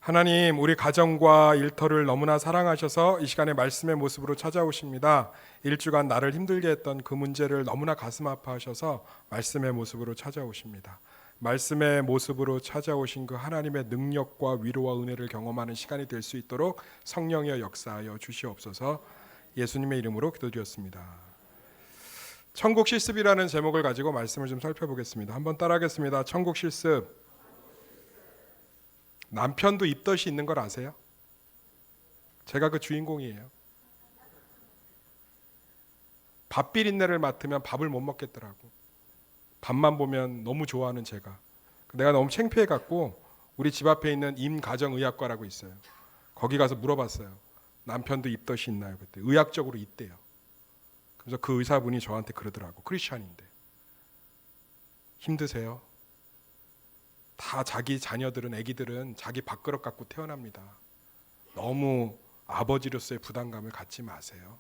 하나님, 우리 가정과 일터를 너무나 사랑하셔서 이 시간에 말씀의 모습으로 찾아오십니다. 일주간 나를 힘들게 했던 그 문제를 너무나 가슴 아파하셔서 말씀의 모습으로 찾아오십니다. 말씀의 모습으로 찾아오신 그 하나님의 능력과 위로와 은혜를 경험하는 시간이 될 수 있도록 성령이여 역사하여 주시옵소서. 예수님의 이름으로 기도드렸습니다. 천국 실습이라는 제목을 가지고 말씀을 좀 살펴보겠습니다. 한번 따라하겠습니다. 천국 실습. 남편도 입덧이 있는 걸 아세요? 제가 그 주인공이에요. 밥 비린내를 맡으면 밥을 못 먹겠더라고. 밥만 보면 너무 좋아하는 제가. 내가 너무 창피해갖고 우리 집 앞에 있는 임가정의학과라고 있어요. 거기 가서 물어봤어요. 남편도 입덧이 있나요? 그때 의학적으로 있대요. 그래서 그 의사분이 저한테 그러더라고. 크리스찬인데. 힘드세요? 다 자기 자녀들은, 아기들은 자기 밥그릇 갖고 태어납니다. 너무 아버지로서의 부담감을 갖지 마세요.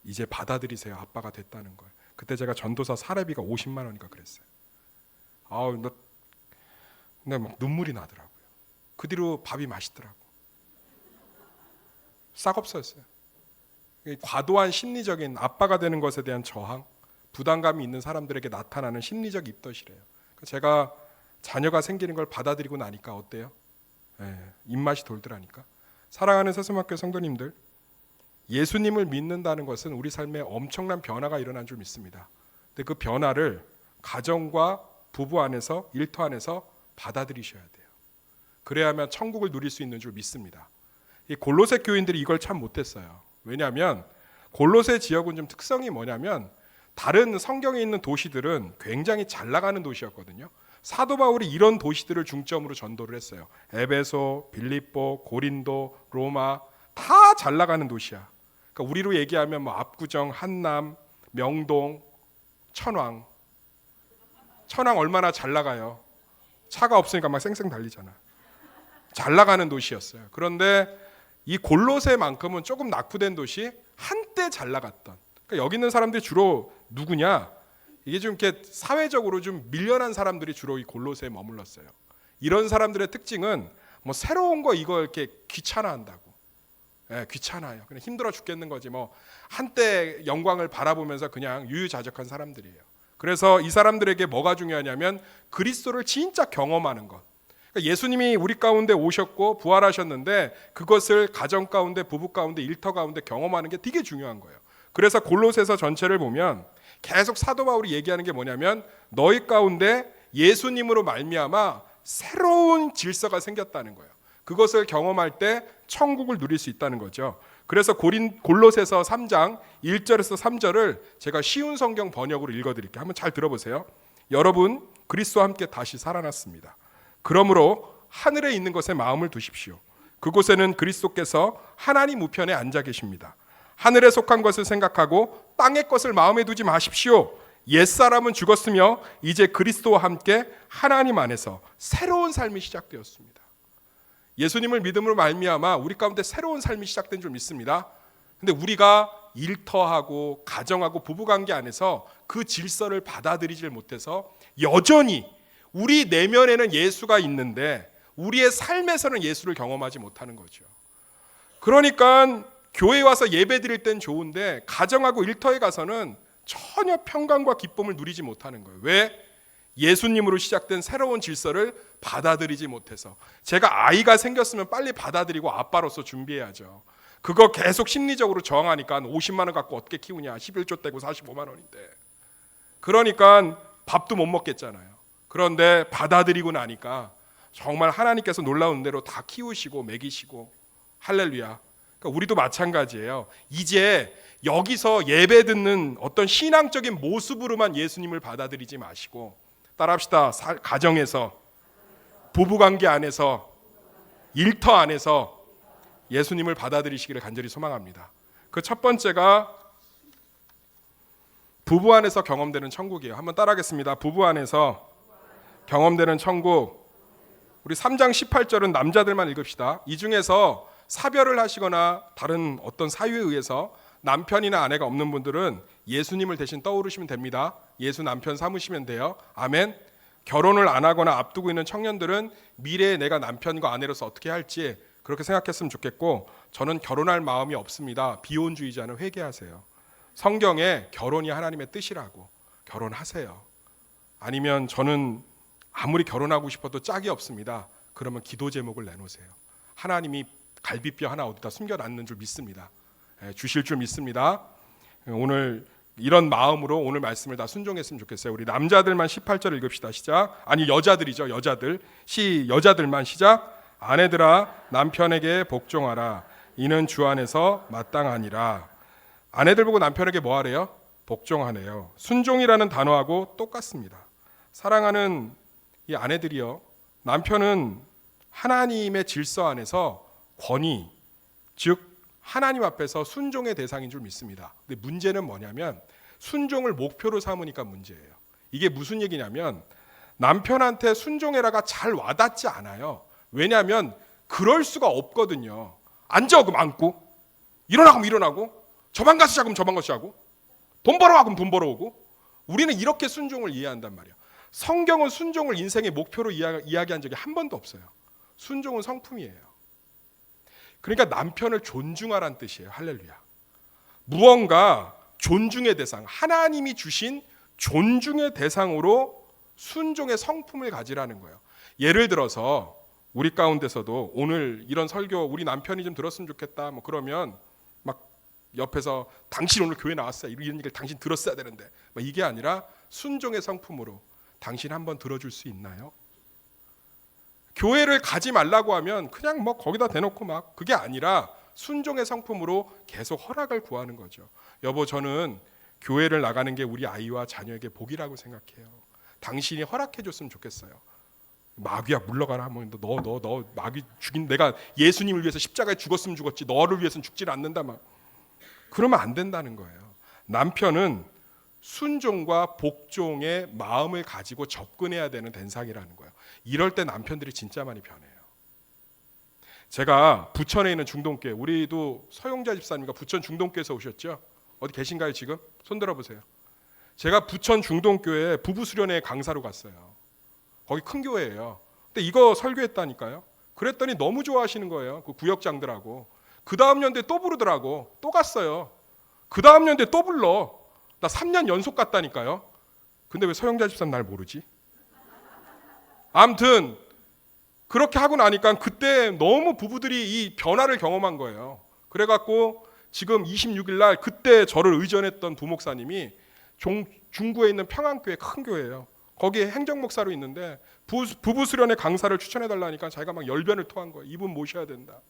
이제 받아들이세요. 아빠가 됐다는 걸. 그때 제가 전도사 사례비가 50만 원인가 그랬어요. 근데 막 눈물이 나더라고요. 그 뒤로 밥이 맛있더라고. 싹 없어졌어요. 과도한 심리적인 아빠가 되는 것에 대한 저항, 부담감이 있는 사람들에게 나타나는 심리적 입덧이래요. 제가 자녀가 생기는 걸 받아들이고 나니까 어때요? 입맛이 돌더라니까. 사랑하는 새소망교회 성도님들, 예수님을 믿는다는 것은 우리 삶에 엄청난 변화가 일어난 줄 믿습니다. 근데 그 변화를 가정과 부부 안에서, 일터 안에서 받아들이셔야 돼요. 그래야만 천국을 누릴 수 있는 줄 믿습니다. 이 골로새 교인들이 이걸 참 못했어요. 왜냐하면 골로새 지역은 좀 특성이 뭐냐면 다른 성경에 있는 도시들은 굉장히 잘 나가는 도시였거든요. 사도 바울이 이런 도시들을 중점으로 전도를 했어요. 에베소, 빌립보, 고린도, 로마 다 잘 나가는 도시야. 그러니까 우리로 얘기하면 뭐 압구정, 한남, 명동, 천왕 얼마나 잘 나가요. 차가 없으니까 막 쌩쌩 달리잖아. 잘 나가는 도시였어요. 그런데 이 골로새만큼은 조금 낙후된 도시, 한때 잘 나갔던. 그러니까 여기 있는 사람들이 주로 누구냐? 이게 좀 이렇게 사회적으로 좀 밀려난 사람들이 주로 이 골로새에 머물렀어요. 이런 사람들의 특징은 뭐 새로운 거 이거 이렇게 귀찮아한다고. 귀찮아요. 그냥 힘들어 죽겠는 거지. 뭐 한때 영광을 바라보면서 그냥 유유자적한 사람들이에요. 그래서 이 사람들에게 뭐가 중요하냐면 그리스도를 진짜 경험하는 것. 그러니까 예수님이 우리 가운데 오셨고 부활하셨는데 그것을 가정 가운데, 부부 가운데, 일터 가운데 경험하는 게 되게 중요한 거예요. 그래서 골로새서 전체를 보면 계속 사도 바울이 얘기하는 게 뭐냐면 너희 가운데 예수님으로 말미암아 새로운 질서가 생겼다는 거예요. 그것을 경험할 때 천국을 누릴 수 있다는 거죠. 그래서 골로새서 3장 1절에서 3절을 제가 쉬운 성경 번역으로 읽어드릴게요. 한번 잘 들어보세요. 여러분 그리스도와 함께 다시 살아났습니다. 그러므로 하늘에 있는 것에 마음을 두십시오. 그곳에는 그리스도께서 하나님 우편에 앉아 계십니다. 하늘에 속한 것을 생각하고 땅의 것을 마음에 두지 마십시오. 옛사람은 죽었으며 이제 그리스도와 함께 하나님 안에서 새로운 삶이 시작되었습니다. 예수님을 믿음으로 말미암아 우리 가운데 새로운 삶이 시작된 줄 믿습니다. 근데 우리가 일터하고 가정하고 부부관계 안에서 그 질서를 받아들이질 못해서 여전히 우리 내면에는 예수가 있는데 우리의 삶에서는 예수를 경험하지 못하는 거죠. 그러니까 교회 와서 예배 드릴 땐 좋은데 가정하고 일터에 가서는 전혀 평강과 기쁨을 누리지 못하는 거예요. 왜? 예수님으로 시작된 새로운 질서를 받아들이지 못해서. 제가 아이가 생겼으면 빨리 받아들이고 아빠로서 준비해야죠. 그거 계속 심리적으로 저항하니까 50만 원 갖고 어떻게 키우냐. 11조 떼고 45만 원인데. 그러니까 밥도 못 먹겠잖아요. 그런데 받아들이고 나니까 정말 하나님께서 놀라운 대로 다 키우시고 먹이시고 할렐루야. 그러니까 우리도 마찬가지예요. 이제 여기서 예배 듣는 어떤 신앙적인 모습으로만 예수님을 받아들이지 마시고 따라합시다. 가정에서, 부부관계 안에서, 일터 안에서 예수님을 받아들이시기를 간절히 소망합니다. 그 첫 번째가 부부 안에서 경험되는 천국이에요. 한번 따라하겠습니다. 부부 안에서 경험되는 천국. 우리 3장 18절은 남자들만 읽읍시다. 이 중에서 사별을 하시거나 다른 어떤 사유에 의해서 남편이나 아내가 없는 분들은 예수님을 대신 떠오르시면 됩니다. 예수 남편 삼으시면 돼요. 아멘. 결혼을 안 하거나 앞두고 있는 청년들은 미래에 내가 남편과 아내로서 어떻게 할지 그렇게 생각했으면 좋겠고, 저는 결혼할 마음이 없습니다. 비혼주의자는 회개하세요. 성경에 결혼이 하나님의 뜻이라고, 결혼하세요. 아니면 저는 아무리 결혼하고 싶어도 짝이 없습니다. 그러면 기도 제목을 내놓으세요. 하나님이 갈비뼈 하나 어디다 숨겨놨는 줄 믿습니다. 주실 줄 믿습니다. 오늘 이런 마음으로 오늘 말씀을 다 순종했으면 좋겠어요. 우리 남자들만 18절 읽읍시다. 시작. 아니 여자들이죠. 여자들만 시작. 아내들아 남편에게 복종하라. 이는 주 안에서 마땅하니라. 아내들 보고 남편에게 뭐 하래요? 복종하네요. 순종이라는 단어하고 똑같습니다. 사랑하는 이 아내들이요, 남편은 하나님의 질서 안에서 권위, 즉 하나님 앞에서 순종의 대상인 줄 믿습니다. 근데 문제는 뭐냐면 순종을 목표로 삼으니까 문제예요. 이게 무슨 얘기냐면 남편한테 순종해라가 잘 와닿지 않아요. 왜냐하면 그럴 수가 없거든요. 앉아 그럼 앉고, 일어나 그럼 일어나고, 저방 가서 자 그럼 저방 가서 자고, 돈 벌어와 그럼 돈 벌어오고. 우리는 이렇게 순종을 이해한단 말이야. 성경은 순종을 인생의 목표로 이야기한 적이 한 번도 없어요. 순종은 성품이에요. 그러니까 남편을 존중하라는 뜻이에요. 할렐루야. 무언가 존중의 대상, 하나님이 주신 존중의 대상으로 순종의 성품을 가지라는 거예요. 예를 들어서 우리 가운데서도 오늘 이런 설교 우리 남편이 좀 들었으면 좋겠다 뭐 그러면 막 옆에서 당신 오늘 교회 나왔어요, 이런 얘기를 당신 들었어야 되는데, 막 이게 아니라 순종의 성품으로 당신 한번 들어줄 수 있나요? 교회를 가지 말라고 하면 그냥 뭐 거기다 대놓고 막, 그게 아니라 순종의 성품으로 계속 허락을 구하는 거죠. 여보, 저는 교회를 나가는 게 우리 아이와 자녀에게 복이라고 생각해요. 당신이 허락해 줬으면 좋겠어요. 마귀야 물러가라 하면 너 마귀 죽인, 내가 예수님을 위해서 십자가에 죽었으면 죽었지 너를 위해서는 죽질 않는다 막 그러면 안 된다는 거예요. 남편은 순종과 복종의 마음을 가지고 접근해야 되는 대상이라는 거예요. 이럴 때 남편들이 진짜 많이 변해요. 제가 부천에 있는 중동교회, 우리도 서용자 집사님과 부천 중동교회에서 오셨죠? 어디 계신가요 지금? 손 들어보세요. 제가 부천 중동교회 부부수련회 강사로 갔어요. 거기 큰 교회예요. 근데 이거 설교했다니까요. 그랬더니 너무 좋아하시는 거예요. 그 구역장들하고. 그 다음 연도에 또 부르더라고. 또 갔어요. 그 다음 연도에 또 불러. 나 3년 연속 갔다니까요. 근데 왜 서영자 집사는 날 모르지? 아무튼 그렇게 하고 나니까 그때 너무 부부들이 이 변화를 경험한 거예요. 그래갖고 지금 26일 날 그때 저를 의전했던 부목사님이 중구에 있는 평안교회 큰 교회예요. 거기에 행정목사로 있는데 부부 수련회 강사를 추천해달라니까 자기가 막 열변을 토한 거예요. 이분 모셔야 된다.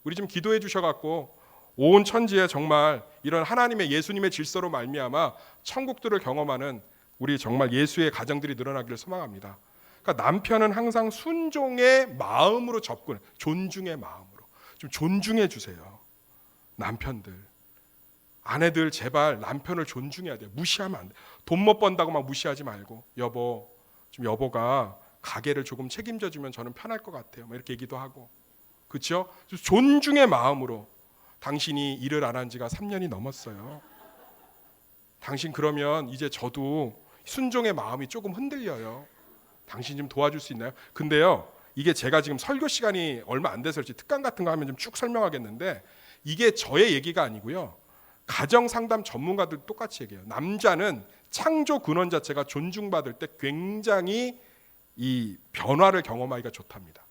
우리 좀 기도해 주셔갖고 온 천지에 정말 이런 하나님의 예수님의 질서로 말미암아 천국들을 경험하는 우리 정말 예수의 가정들이 늘어나기를 소망합니다. 그러니까 남편은 항상 순종의 마음으로 접근, 존중의 마음으로 좀 존중해 주세요. 남편들, 아내들 제발 남편을 존중해야 돼요. 무시하면 안 돼. 돈 못 번다고 막 무시하지 말고, 여보, 좀 여보가 가게를 조금 책임져 주면 저는 편할 것 같아요. 이렇게 얘기도 하고, 그렇죠? 존중의 마음으로. 당신이 일을 안 한 지가 3년이 넘었어요. 당신 그러면 이제 저도 순종의 마음이 조금 흔들려요. 당신 좀 도와줄 수 있나요? 근데요, 이게 제가 지금 설교 시간이 얼마 안 돼서 특강 같은 거 하면 좀 쭉 설명하겠는데, 이게 저의 얘기가 아니고요, 가정 상담 전문가들 똑같이 얘기해요. 남자는 창조 근원 자체가 존중받을 때 굉장히 이 변화를 경험하기가 좋답니다.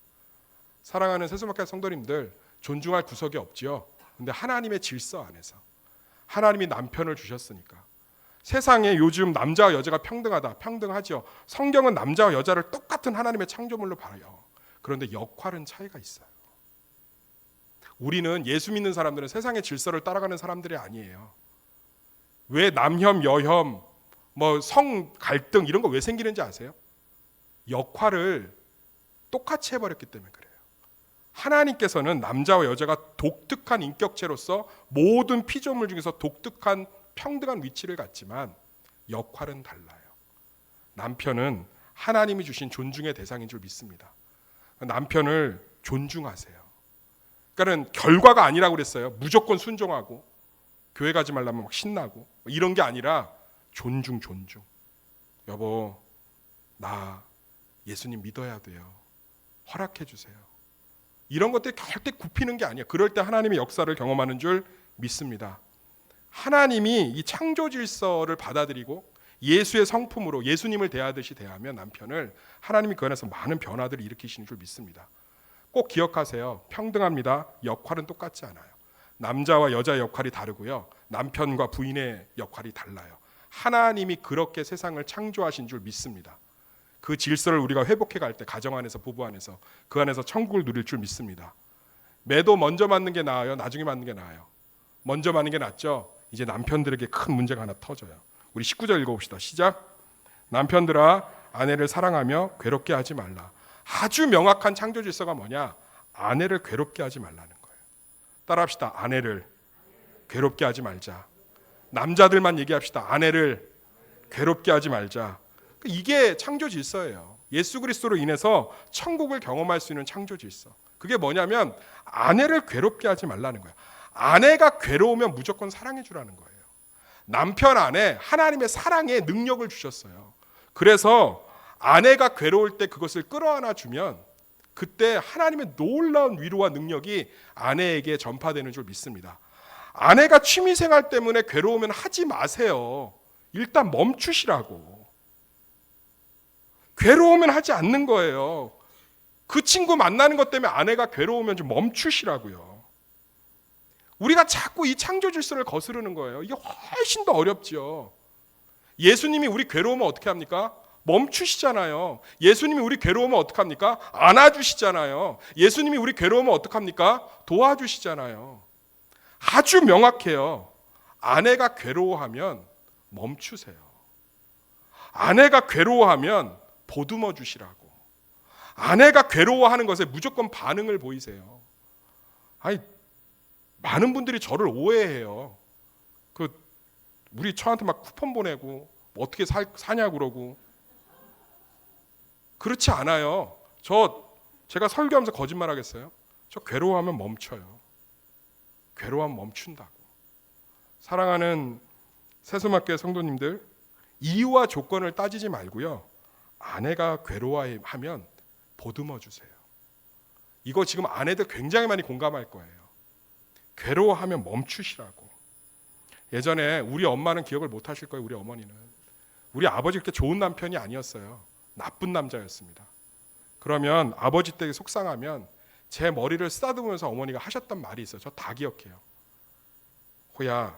사랑하는 세수막회 성도님들, 존중할 구석이 없지요. 근데 하나님의 질서 안에서 하나님이 남편을 주셨으니까. 세상에 요즘 남자와 여자가 평등하다, 평등하죠. 성경은 남자와 여자를 똑같은 하나님의 창조물로 봐요. 그런데 역할은 차이가 있어요. 우리는, 예수 믿는 사람들은 세상의 질서를 따라가는 사람들이 아니에요. 왜 남혐, 여혐, 뭐 성 갈등 이런 거 왜 생기는지 아세요? 역할을 똑같이 해버렸기 때문에 그래요. 하나님께서는 남자와 여자가 독특한 인격체로서 모든 피조물 중에서 독특한 평등한 위치를 갖지만 역할은 달라요. 남편은 하나님이 주신 존중의 대상인 줄 믿습니다. 남편을 존중하세요. 그러니까는 결과가 아니라고 그랬어요. 무조건 순종하고 교회 가지 말라면 막 신나고 이런 게 아니라 존중. 여보, 나 예수님 믿어야 돼요. 허락해 주세요. 이런 것들이 절대 굽히는 게 아니에요. 그럴 때 하나님의 역사를 경험하는 줄 믿습니다. 하나님이 이 창조 질서를 받아들이고 예수의 성품으로 예수님을 대하듯이 대하면 남편을, 하나님이 그 안에서 많은 변화들을 일으키시는 줄 믿습니다. 꼭 기억하세요. 평등합니다. 역할은 똑같지 않아요. 남자와 여자의 역할이 다르고요. 남편과 부인의 역할이 달라요. 하나님이 그렇게 세상을 창조하신 줄 믿습니다. 그 질서를 우리가 회복해 갈 때 가정 안에서, 부부 안에서, 그 안에서 천국을 누릴 줄 믿습니다. 매도 먼저 맞는 게 나아요? 나중에 맞는 게 나아요? 먼저 맞는 게 낫죠? 이제 남편들에게 큰 문제가 하나 터져요. 우리 19절 읽어봅시다. 시작. 남편들아 아내를 사랑하며 괴롭게 하지 말라. 아주 명확한 창조 질서가 뭐냐? 아내를 괴롭게 하지 말라는 거예요. 따라합시다. 아내를 괴롭게 하지 말자. 남자들만 얘기합시다. 아내를 괴롭게 하지 말자. 이게 창조 질서예요. 예수 그리스도로 인해서 천국을 경험할 수 있는 창조 질서. 그게 뭐냐면 아내를 괴롭게 하지 말라는 거예요. 아내가 괴로우면 무조건 사랑해 주라는 거예요. 남편 안에 하나님의 사랑의 능력을 주셨어요. 그래서 아내가 괴로울 때 그것을 끌어안아 주면 그때 하나님의 놀라운 위로와 능력이 아내에게 전파되는 줄 믿습니다. 아내가 취미생활 때문에 괴로우면 하지 마세요. 일단 멈추시라고. 괴로우면 하지 않는 거예요. 그 친구 만나는 것 때문에 아내가 괴로우면 좀 멈추시라고요. 우리가 자꾸 이 창조 질서를 거스르는 거예요. 이게 훨씬 더 어렵죠. 예수님이 우리 괴로우면 어떻게 합니까? 멈추시잖아요. 예수님이 우리 괴로우면 어떻게 합니까? 안아주시잖아요. 예수님이 우리 괴로우면 어떻게 합니까? 도와주시잖아요. 아주 명확해요. 아내가 괴로워하면 멈추세요. 아내가 괴로워하면 보듬어 주시라고. 아내가 괴로워하는 것에 무조건 반응을 보이세요. 아니, 많은 분들이 저를 오해해요. 우리 저한테 막 쿠폰 보내고 어떻게 사냐 그러고. 그렇지 않아요. 제가 설교하면서 거짓말 하겠어요? 저 괴로워하면 멈춰요. 괴로워하면 멈춘다고. 사랑하는 세수막교회 성도님들, 이유와 조건을 따지지 말고요. 아내가 괴로워하면 보듬어 주세요. 이거 지금 아내들 굉장히 많이 공감할 거예요. 괴로워하면 멈추시라고. 예전에 우리 엄마는 기억을 못 하실 거예요. 우리 어머니는. 우리 아버지 그렇게 좋은 남편이 아니었어요. 나쁜 남자였습니다. 그러면 아버지 댁에 속상하면 제 머리를 쓰다듬으면서 어머니가 하셨던 말이 있어요. 저 다 기억해요. 호야,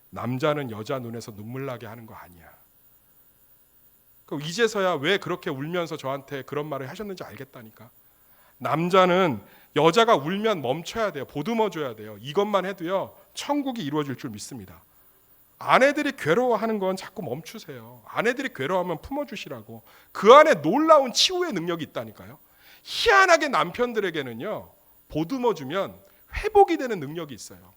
남자는 여자 눈에서 눈물 나게 하는 거 아니야. 이제서야 왜 그렇게 울면서 저한테 그런 말을 하셨는지 알겠다니까. 남자는 여자가 울면 멈춰야 돼요. 보듬어 줘야 돼요. 이것만 해도요, 천국이 이루어질 줄 믿습니다. 아내들이 괴로워하는 건 자꾸 멈추세요. 아내들이 괴로워하면 품어주시라고. 그 안에 놀라운 치유의 능력이 있다니까요. 희한하게 남편들에게는요, 보듬어 주면 회복이 되는 능력이 있어요.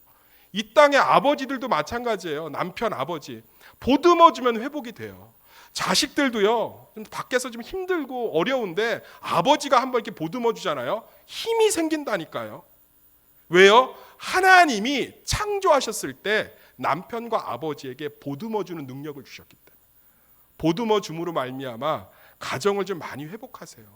이 땅의 아버지들도 마찬가지예요. 남편, 아버지 보듬어 주면 회복이 돼요. 자식들도요, 밖에서 좀 힘들고 어려운데 아버지가 한번 이렇게 보듬어 주잖아요. 힘이 생긴다니까요. 왜요? 하나님이 창조하셨을 때 남편과 아버지에게 보듬어 주는 능력을 주셨기 때문에. 보듬어 줌으로 말미암아 가정을 좀 많이 회복하세요.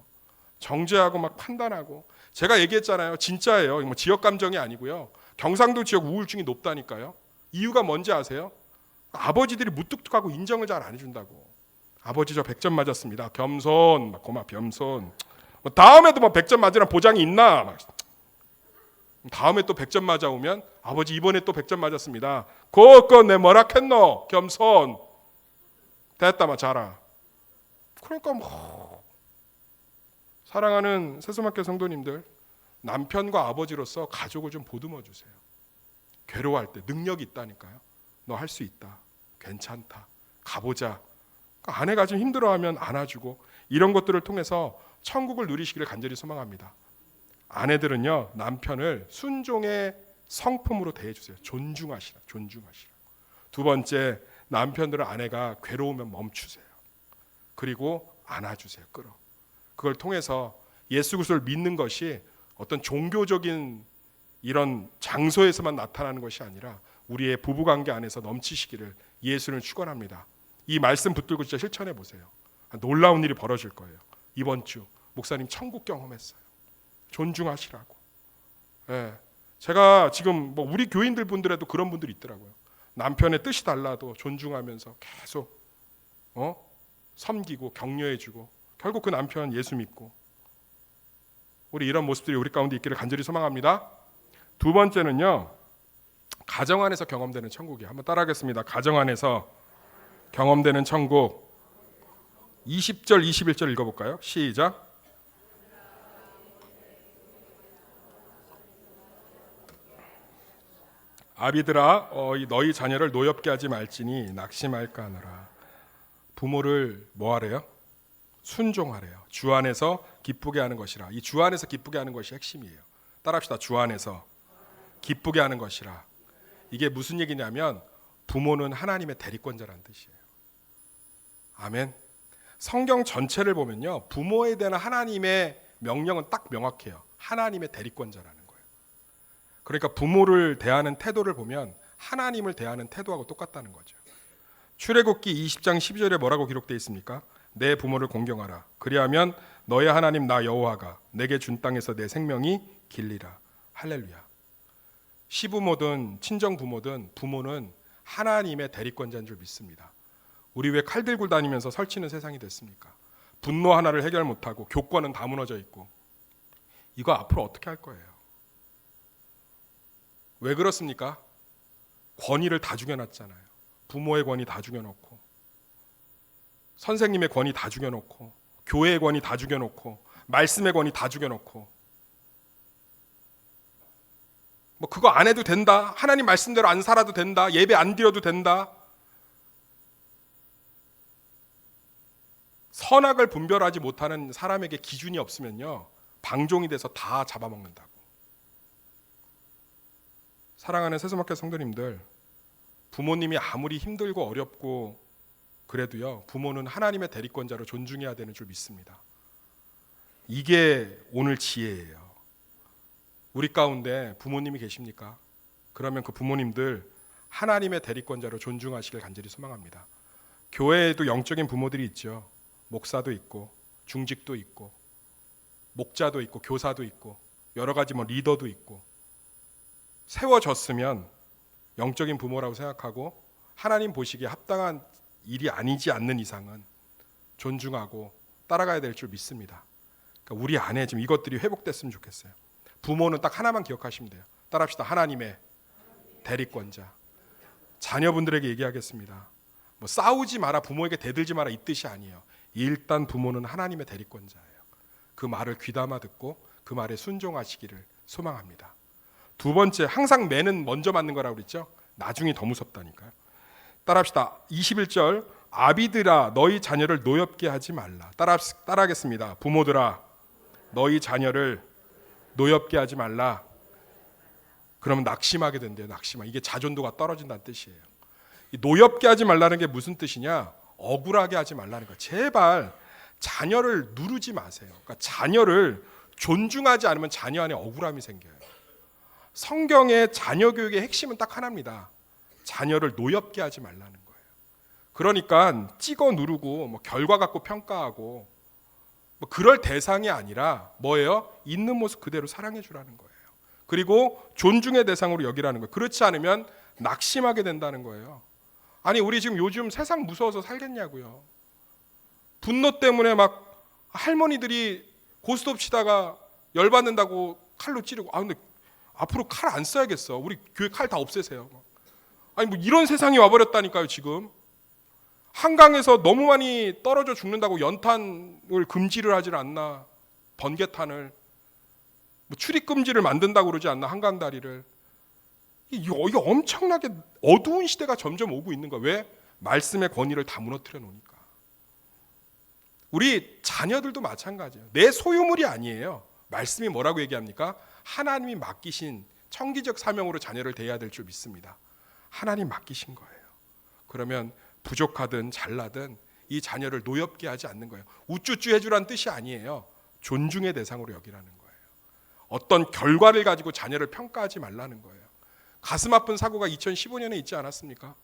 정죄하고 막 판단하고. 제가 얘기했잖아요. 진짜예요. 뭐 지역 감정이 아니고요. 경상도 지역 우울증이 높다니까요. 이유가 뭔지 아세요? 아버지들이 무뚝뚝하고 인정을 잘 안 해준다고. 아버지 저 100점 맞았습니다. 겸손, 막 고마 겸손. 뭐 다음에도 뭐 100점 맞으란 보장이 있나? 막. 다음에 또 100점 맞아오면 아버지 이번에 또 100점 맞았습니다. 그거 내 뭐라 했노? 겸손. 됐다 마 자라. 그러니까 뭐 사랑하는 세수막교 성도님들, 남편과 아버지로서 가족을 좀 보듬어 주세요. 괴로워할 때 능력이 있다니까요. 너 할 수 있다. 괜찮다. 가보자. 아내가 좀 힘들어하면 안아주고, 이런 것들을 통해서 천국을 누리시기를 간절히 소망합니다. 아내들은요, 남편을 순종의 성품으로 대해주세요. 존중하시라. 두 번째, 남편들은 아내가 괴로우면 멈추세요. 그리고 안아주세요. 끌어. 그걸 통해서 예수 그리스도를 믿는 것이 어떤 종교적인 이런 장소에서만 나타나는 것이 아니라 우리의 부부관계 안에서 넘치시기를 예수를 축원합니다. 이 말씀 붙들고 진짜 실천해 보세요. 놀라운 일이 벌어질 거예요. 이번 주 목사님 천국 경험했어요. 존중하시라고. 예. 제가 지금 뭐 우리 교인들 분들에도 그런 분들이 있더라고요. 남편의 뜻이 달라도 존중하면서 계속 섬기고 격려해주고 결국 그 남편 예수 믿고, 우리 이런 모습들이 우리 가운데 있기를 간절히 소망합니다. 두 번째는요, 가정 안에서 경험되는 천국이에요. 한번 따라하겠습니다. 가정 안에서 경험되는 천국. 20절 21절 읽어볼까요? 시작. 아비들아 너희 자녀를 노엽게 하지 말지니 낙심할까 하노라. 부모를 뭐 하래요? 순종하래요. 주 안에서 기쁘게 하는 것이라. 이 주 안에서 기쁘게 하는 것이 핵심이에요. 따라합시다. 주 안에서 기쁘게 하는 것이라. 이게 무슨 얘기냐면 부모는 하나님의 대리권자라는 뜻이에요. 아멘. 성경 전체를 보면요, 부모에 대한 하나님의 명령은 딱 명확해요. 하나님의 대리권자라는 거예요. 그러니까 부모를 대하는 태도를 보면 하나님을 대하는 태도하고 똑같다는 거죠. 출애굽기 20장 12절에 뭐라고 기록되어 있습니까? 내 부모를 공경하라. 그리하면 너의 하나님 나 여호와가 내게 준 땅에서 내 생명이 길리라. 할렐루야. 시부모든 친정부모든 부모는 하나님의 대리권자인 줄 믿습니다. 우리 왜 칼 들고 다니면서 설치는 세상이 됐습니까? 분노 하나를 해결 못하고 교권은 다 무너져 있고. 이거 앞으로 어떻게 할 거예요? 왜 그렇습니까? 권위를 다 죽여놨잖아요. 부모의 권위 다 죽여놓고, 선생님의 권위 다 죽여놓고, 교회의 권위 다 죽여놓고, 말씀의 권위 다 죽여놓고, 뭐 그거 안 해도 된다, 하나님 말씀대로 안 살아도 된다, 예배 안 드려도 된다. 선악을 분별하지 못하는 사람에게 기준이 없으면요, 방종이 돼서 다 잡아먹는다고. 사랑하는 세수마켓 성도님들, 부모님이 아무리 힘들고 어렵고 그래도요, 부모는 하나님의 대리권자로 존중해야 되는 줄 믿습니다. 이게 오늘 지혜예요. 우리 가운데 부모님이 계십니까? 그러면 그 부모님들 하나님의 대리권자로 존중하시길 간절히 소망합니다. 교회에도 영적인 부모들이 있죠. 목사도 있고 중직도 있고 목자도 있고 교사도 있고 여러 가지 뭐 리더도 있고, 세워졌으면 영적인 부모라고 생각하고 하나님 보시기에 합당한 일이 아니지 않는 이상은 존중하고 따라가야 될 줄 믿습니다. 그러니까 우리 안에 지금 이것들이 회복됐으면 좋겠어요. 부모는 딱 하나만 기억하시면 돼요. 따라합시다. 하나님의 대리권자. 자녀분들에게 얘기하겠습니다. 뭐 싸우지 마라, 부모에게 대들지 마라, 이 뜻이 아니에요. 일단 부모는 하나님의 대리권자예요. 그 말을 귀담아 듣고 그 말에 순종하시기를 소망합니다. 두 번째, 항상 매는 먼저 맞는 거라고 그랬죠. 나중이 더 무섭다니까요. 따라합시다. 21절, 아비들아 너희 자녀를 노엽게 하지 말라. 따라하겠습니다. 부모들아 너희 자녀를 노엽게 하지 말라. 그러면 낙심하게 된대요. 낙심하. 이게 자존도가 떨어진다는 뜻이에요. 노엽게 하지 말라는 게 무슨 뜻이냐? 억울하게 하지 말라는 거예요. 제발 자녀를 누르지 마세요. 그러니까 자녀를 존중하지 않으면 자녀 안에 억울함이 생겨요. 성경의 자녀 교육의 핵심은 딱 하나입니다. 자녀를 노엽게 하지 말라는 거예요. 그러니까 찍어 누르고 뭐 결과 갖고 평가하고 뭐 그럴 대상이 아니라 뭐예요? 있는 모습 그대로 사랑해 주라는 거예요. 그리고 존중의 대상으로 여기라는 거예요. 그렇지 않으면 낙심하게 된다는 거예요. 아니 우리 지금 요즘 세상 무서워서 살겠냐고요. 분노 때문에 막 할머니들이 고스톱 치다가 열받는다고 칼로 찌르고, 아 근데 앞으로 칼 안 써야겠어. 우리 교회 칼 다 없애세요. 아니 뭐 이런 세상이 와버렸다니까요. 지금 한강에서 너무 많이 떨어져 죽는다고 연탄을 금지를 하질 않나, 번개탄을 뭐 출입 금지를 만든다고 그러지 않나, 한강 다리를. 이게 엄청나게 어두운 시대가 점점 오고 있는 거야. 왜? 말씀의 권위를 다 무너뜨려 놓으니까. 우리 자녀들도 마찬가지예요. 내 소유물이 아니에요. 말씀이 뭐라고 얘기합니까? 하나님이 맡기신 청기적 사명으로 자녀를 대해야 될 줄 믿습니다. 하나님 맡기신 거예요. 그러면 부족하든 잘나든 이 자녀를 노엽게 하지 않는 거예요. 우쭈쭈 해주라는 뜻이 아니에요. 존중의 대상으로 여기라는 거예요. 어떤 결과를 가지고 자녀를 평가하지 말라는 거예요. 가슴 아픈 사고가 2015년에 있지 않았습니까?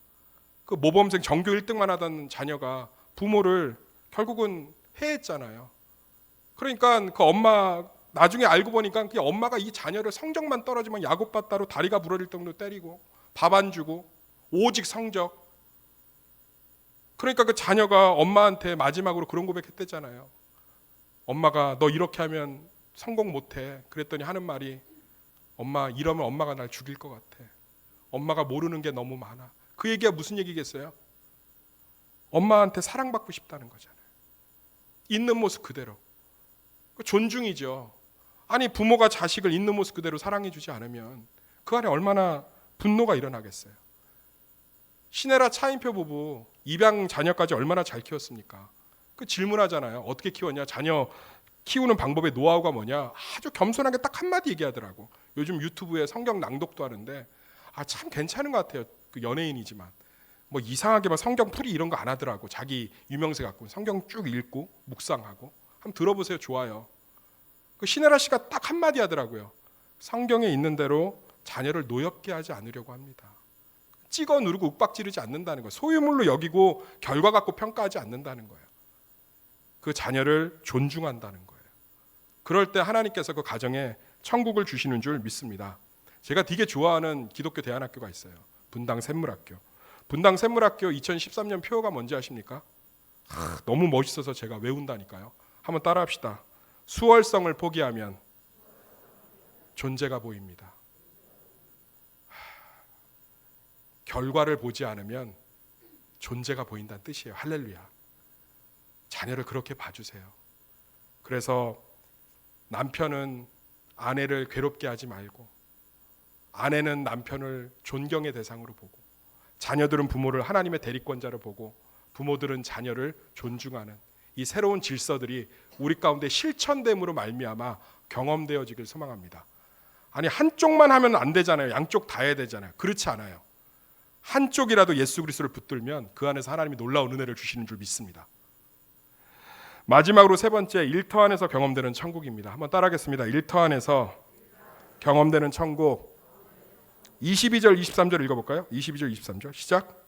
그 모범생 전교 1등만 하던 자녀가 부모를 결국은 해했잖아요. 그러니까 그 엄마 나중에 알고 보니까 그 엄마가 이 자녀를 성적만 떨어지면 야곱바따로 다리가 부러질 정도로 때리고 밥 안 주고 오직 성적. 그러니까 그 자녀가 엄마한테 마지막으로 그런 고백했대잖아요. 엄마가 너 이렇게 하면 성공 못해. 그랬더니 하는 말이 엄마 이러면 엄마가 날 죽일 것 같아. 엄마가 모르는 게 너무 많아. 그 얘기가 무슨 얘기겠어요? 엄마한테 사랑받고 싶다는 거잖아요. 있는 모습 그대로. 존중이죠. 아니 부모가 자식을 있는 모습 그대로 사랑해주지 않으면 그 안에 얼마나 분노가 일어나겠어요. 시네라 차인표 부부 입양 자녀까지 얼마나 잘 키웠습니까? 그 질문하잖아요. 어떻게 키웠냐? 자녀 키우는 방법의 노하우가 뭐냐? 아주 겸손하게 딱 한마디 얘기하더라고. 요즘 유튜브에 성경 낭독도 하는데 참 괜찮은 것 같아요. 그 연예인이지만 뭐 이상하게 막 성경 풀이 이런 거 안 하더라고. 자기 유명세 갖고 성경 쭉 읽고 묵상하고. 한번 들어보세요. 좋아요. 그 시네라 씨가 딱 한마디 하더라고요. 성경에 있는 대로 자녀를 노엽게 하지 않으려고 합니다. 찍어 누르고 윽박지르지 않는다는 거예요. 소유물로 여기고 결과 갖고 평가하지 않는다는 거예요. 그 자녀를 존중한다는 거예요. 그럴 때 하나님께서 그 가정에 천국을 주시는 줄 믿습니다. 제가 되게 좋아하는 기독교 대안학교가 있어요. 분당 샘물학교. 분당 샘물학교 2013년 표어가 뭔지 아십니까? 너무 멋있어서 제가 외운다니까요. 한번 따라합시다. 수월성을 포기하면 존재가 보입니다. 결과를 보지 않으면 존재가 보인다는 뜻이에요. 할렐루야. 자녀를 그렇게 봐주세요. 그래서 남편은 아내를 괴롭게 하지 말고, 아내는 남편을 존경의 대상으로 보고, 자녀들은 부모를 하나님의 대리권자로 보고, 부모들은 자녀를 존중하는 이 새로운 질서들이 우리 가운데 실천됨으로 말미암아 경험되어지길 소망합니다. 아니 한쪽만 하면 안 되잖아요. 양쪽 다 해야 되잖아요. 그렇지 않아요. 한쪽이라도 예수 그리스도를 붙들면 그 안에서 하나님이 놀라운 은혜를 주시는 줄 믿습니다. 마지막으로 세 번째, 일터 안에서 경험되는 천국입니다. 한번 따라하겠습니다. 일터 안에서 경험되는 천국. 22절 23절 읽어볼까요? 22절 23절 시작.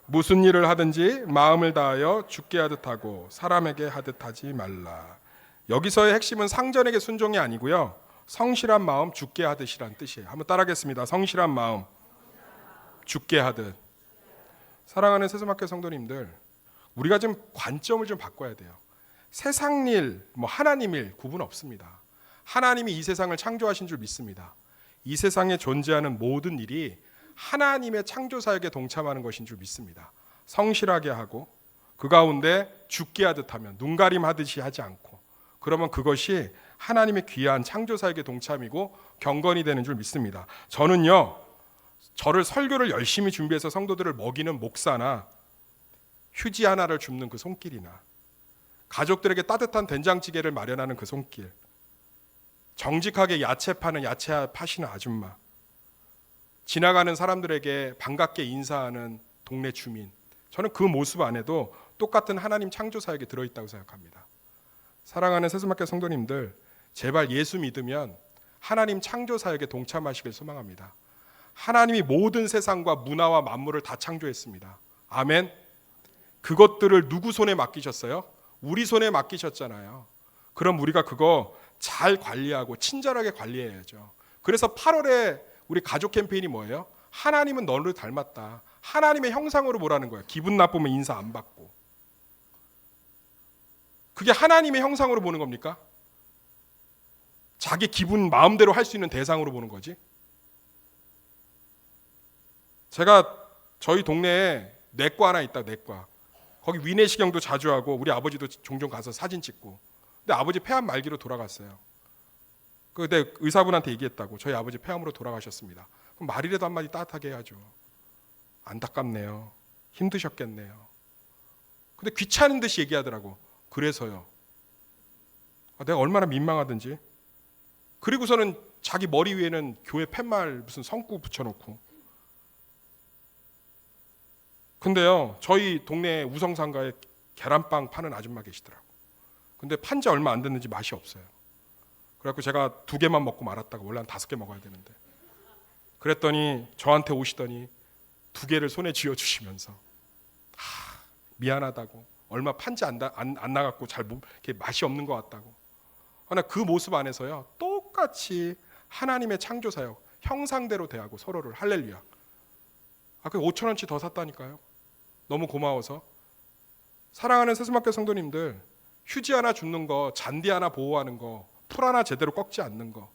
무슨 일을 하든지 마음을 다하여 주께 하듯 하고 사람에게 하듯 하지 말라. 여기서의 핵심은 상전에게 순종이 아니고요. 성실한 마음 주께 하듯이란 뜻이에요. 한번 따라하겠습니다. 성실한 마음 주께 하듯. 사랑하는 세수마켓 성도님들, 우리가 좀 관점을 좀 바꿔야 돼요. 세상 일, 하나님 일 구분 없습니다. 하나님이 이 세상을 창조하신 줄 믿습니다. 이 세상에 존재하는 모든 일이 하나님의 창조 사역에 동참하는 것인 줄 믿습니다. 성실하게 하고 그 가운데 주께 하듯 하면, 눈가림 하듯이 하지 않고, 그러면 그것이 하나님의 귀한 창조 사역에 동참이고 경건이 되는 줄 믿습니다. 저는요, 저를 설교를 열심히 준비해서 성도들을 먹이는 목사나 휴지 하나를 줍는 그 손길이나 가족들에게 따뜻한 된장찌개를 마련하는 그 손길, 정직하게 야채 파는 야채 파시는 아줌마, 지나가는 사람들에게 반갑게 인사하는 동네 주민, 저는 그 모습 안에도 똑같은 하나님 창조 사역에 들어있다고 생각합니다. 사랑하는 세수마켓 성도님들, 제발 예수 믿으면 하나님 창조 사역에 동참하시길 소망합니다. 하나님이 모든 세상과 문화와 만물을 다 창조했습니다. 아멘. 그것들을 누구 손에 맡기셨어요? 우리 손에 맡기셨잖아요. 그럼 우리가 그거 잘 관리하고 친절하게 관리해야죠. 그래서 8월에 우리 가족 캠페인이 뭐예요? 하나님은 너를 닮았다. 하나님의 형상으로 보라는 거예요. 기분 나쁘면 인사 안 받고. 그게 하나님의 형상으로 보는 겁니까? 자기 기분 마음대로 할 수 있는 대상으로 보는 거지. 제가 저희 동네에 내과 하나 있다. 내과. 거기 위내시경도 자주 하고 우리 아버지도 종종 가서 사진 찍고. 근데 아버지 폐암 말기로 돌아갔어요. 그때 의사분한테 얘기했다고. 저희 아버지 폐암으로 돌아가셨습니다. 그럼 말이라도 한마디 따뜻하게 해야죠. 안타깝네요. 힘드셨겠네요. 근데 귀찮은 듯이 얘기하더라고. 그래서요. 내가 얼마나 민망하든지. 그리고서는 자기 머리 위에는 교회 팻말 무슨 성구 붙여놓고. 근데요, 저희 동네 우성상가에 계란빵 파는 아줌마 계시더라고. 근데 판지 얼마 안 됐는지 맛이 없어요. 그래갖고 제가 2개만 먹고 말았다가 원래 한 5개 먹어야 되는데 그랬더니 저한테 오시더니 2개를 손에 쥐어주시면서 미안하다고, 얼마 판지 안 나갔고 잘 이렇게 맛이 없는 것 같다고. 그러나 그 모습 안에서요, 똑같이 하나님의 창조사역 형상대로 대하고 서로를. 할렐루야. 그 5,000원치 더 샀다니까요. 너무 고마워서. 사랑하는 새수막교 성도님들, 휴지 하나 줍는 거, 잔디 하나 보호하는 거, 풀 하나 제대로 꺾지 않는 거,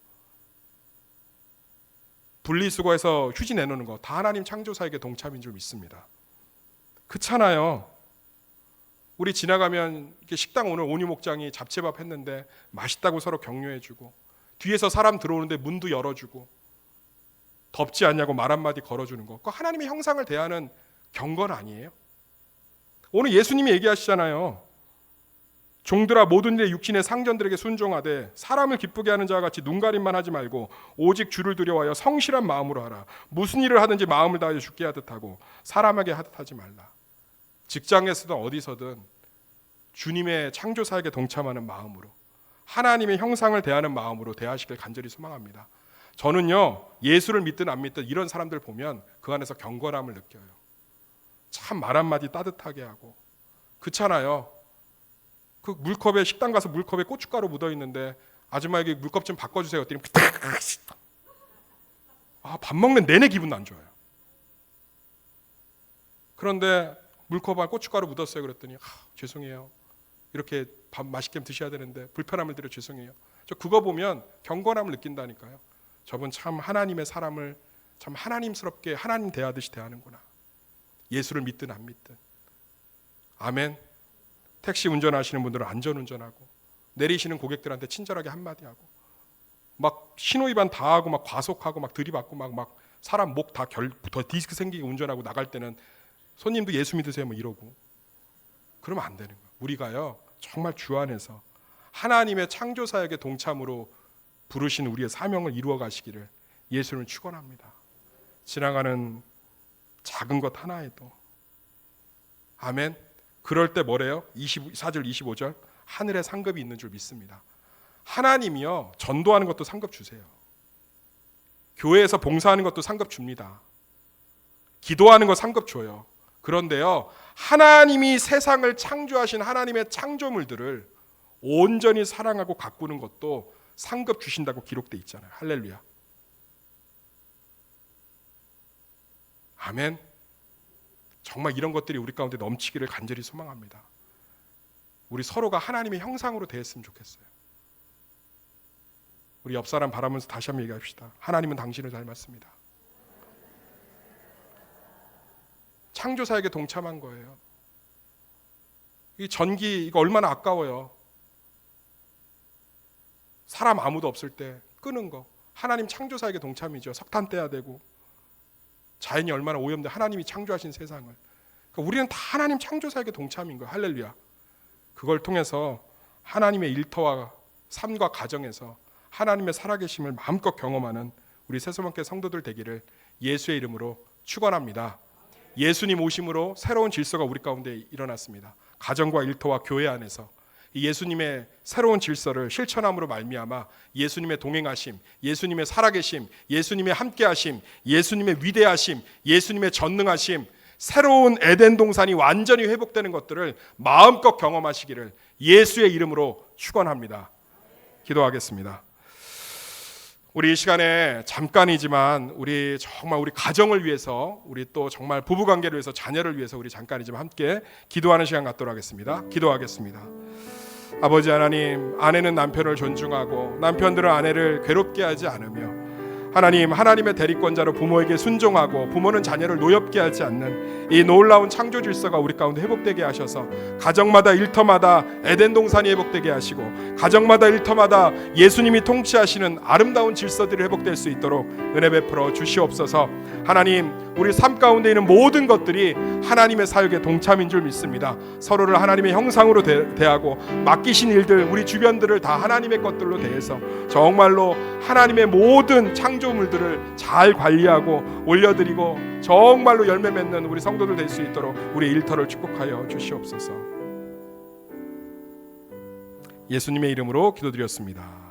분리수거해서 휴지 내놓는 거, 다 하나님 창조사에게 동참인 줄 믿습니다. 그렇잖아요. 우리 지나가면 이렇게 식당 오늘 오니 목장이 잡채밥 했는데 맛있다고 서로 격려해주고, 뒤에서 사람 들어오는데 문도 열어주고, 덥지 않냐고 말 한마디 걸어주는 거, 그거 하나님의 형상을 대하는 경건 아니에요? 오늘 예수님이 얘기하시잖아요. 종들아 모든 일에 육신의 상전들에게 순종하되 사람을 기쁘게 하는 자와 같이 눈가림만 하지 말고 오직 주를 두려워하여 성실한 마음으로 하라. 무슨 일을 하든지 마음을 다하여 주께 하듯 하고 사람에게 하듯 하지 말라. 직장에서든 어디서든 주님의 창조사역에 동참하는 마음으로, 하나님의 형상을 대하는 마음으로 대하시길 간절히 소망합니다. 저는요, 예수를 믿든 안 믿든 이런 사람들 보면 그 안에서 경건함을 느껴요. 참 말 한마디 따뜻하게 하고. 그렇잖아요. 그 물컵에, 식당 가서 물컵에 고춧가루 묻어 있는데 아줌마에게 물컵 좀 바꿔주세요 했더니 밥 먹는 내내 기분 안 좋아요. 그런데 물컵에 고춧가루 묻었어요 그랬더니 죄송해요, 이렇게 밥 맛있게 드셔야 되는데 불편함을 드려 죄송해요. 저 그거 보면 경건함을 느낀다니까요. 저분 참 하나님의 사람을 참 하나님스럽게 하나님 대하듯이 대하는구나. 예수를 믿든 안 믿든. 아멘. 택시 운전하시는 분들은 안전운전하고, 내리시는 고객들한테 친절하게 한마디 하고, 막 신호위반 다 하고 막 과속하고 막 들이받고 막 사람 목 다 디스크 생기게 운전하고 나갈 때는 손님도 예수 믿으세요 뭐 이러고. 그러면 안 되는 거예요. 우리가요, 정말 주 안에서 하나님의 창조사역의 동참으로 부르신 우리의 사명을 이루어 가시기를 예수는 축원합니다. 지나가는 작은 것 하나에도. 아멘. 그럴 때 뭐래요? 24절 25절 하늘에 상급이 있는 줄 믿습니다. 하나님이요, 전도하는 것도 상급 주세요. 교회에서 봉사하는 것도 상급 줍니다. 기도하는 거 상급 줘요. 그런데요, 하나님이 세상을 창조하신 하나님의 창조물들을 온전히 사랑하고 가꾸는 것도 상급 주신다고 기록되어 있잖아요. 할렐루야. 아멘. 정말 이런 것들이 우리 가운데 넘치기를 간절히 소망합니다. 우리 서로가 하나님의 형상으로 대했으면 좋겠어요. 우리 옆 사람 바라보면서 다시 한번 얘기합시다. 하나님은 당신을 닮았습니다. 창조사역에 동참한 거예요. 이 전기 이거 얼마나 아까워요. 사람 아무도 없을 때 끄는 거, 하나님 창조사역에 동참이죠. 석탄 떼야 되고, 자연이 얼마나 오염돼, 하나님이 창조하신 세상을. 그러니까 우리는 다 하나님 창조사역에 동참인 거예요. 할렐루야. 그걸 통해서 하나님의 일터와 삶과 가정에서 하나님의 살아계심을 마음껏 경험하는 우리 새소망교 성도들 되기를 예수의 이름으로 축원합니다. 예수님 오심으로 새로운 질서가 우리 가운데 일어났습니다. 가정과 일터와 교회 안에서 이 예수님의 새로운 질서를 실천함으로 말미암아 예수님의 동행하심, 예수님의 살아계심, 예수님의 함께하심, 예수님의 위대하심, 예수님의 전능하심, 새로운 에덴 동산이 완전히 회복되는 것들을 마음껏 경험하시기를 예수의 이름으로 축원합니다. 기도하겠습니다. 우리 이 시간에 잠깐이지만 우리 정말 우리 가정을 위해서, 우리 또 정말 부부관계를 위해서, 자녀를 위해서 우리 잠깐이지만 함께 기도하는 시간 갖도록 하겠습니다. 기도하겠습니다. 아버지 하나님, 아내는 남편을 존중하고 남편들은 아내를 괴롭게 하지 않으며, 하나님, 하나님의 대리권자로 부모에게 순종하고 부모는 자녀를 노엽게 하지 않는 이 놀라운 창조 질서가 우리 가운데 회복되게 하셔서 가정마다 일터마다 에덴 동산이 회복되게 하시고 가정마다 일터마다 예수님이 통치하시는 아름다운 질서들이 회복될 수 있도록 은혜 베풀어 주시옵소서. 하나님, 우리 삶 가운데 있는 모든 것들이 하나님의 사역에 동참인 줄 믿습니다. 서로를 하나님의 형상으로 대하고 맡기신 일들, 우리 주변들을 다 하나님의 것들로 대해서 정말로 하나님의 모든 창조물들을 잘 관리하고 올려드리고 정말로 열매 맺는 우리 성도들 될 수 있도록 우리 일터를 축복하여 주시옵소서. 예수님의 이름으로 기도드렸습니다.